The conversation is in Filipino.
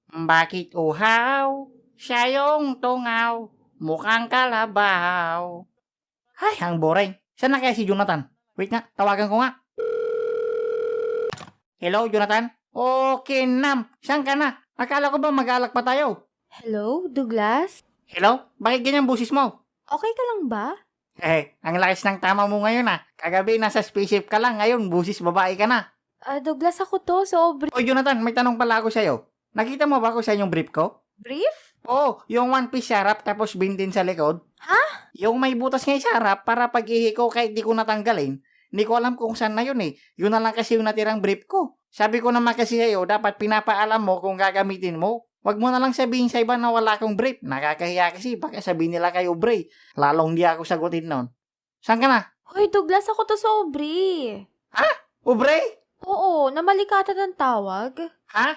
Bakit uhaw? Siya yung tungaw, mukhang kalabaw. Ay, ang boring. Saan na kaya si Jonathan? Wait nga, tawagan ko nga. Hello, Jonathan? Okay, Nam. Saan ka na? Akala ko ba mag-alak pa tayo? Hello, Douglas? Hello? Bakit ganyan busis mo? Okay ka lang ba? Ang lakas ng tama mo ngayon ah. Kagabi nasa spaceship ka lang, ngayon busis babae ka na. Douglas, ako to, sobre. O Jonathan, may tanong pala ako sa'yo. Nakita mo ba ako sa inyong brief ko? Brief? Oo, yung one piece sa harap tapos bindin sa likod. Ha? Yung may butas nga sa harap para pag ihi ko kahit di ko natanggalin, hindi ko alam kung saan na yun eh. Yun na lang kasi yung natirang brief ko. Sabi ko naman kasi sa'yo, dapat pinapaalam mo kung gagamitin mo. Wag mo na lang sabihin sa iba na wala akong brief. Nakakahiya kasi baka sabihin nila kayo bre. Lalong di ako sagutin nun. Saan ka na? Hoy, Douglas, ako to, sobre. O bre? Oo, namali ka ata ng tawag. Ha?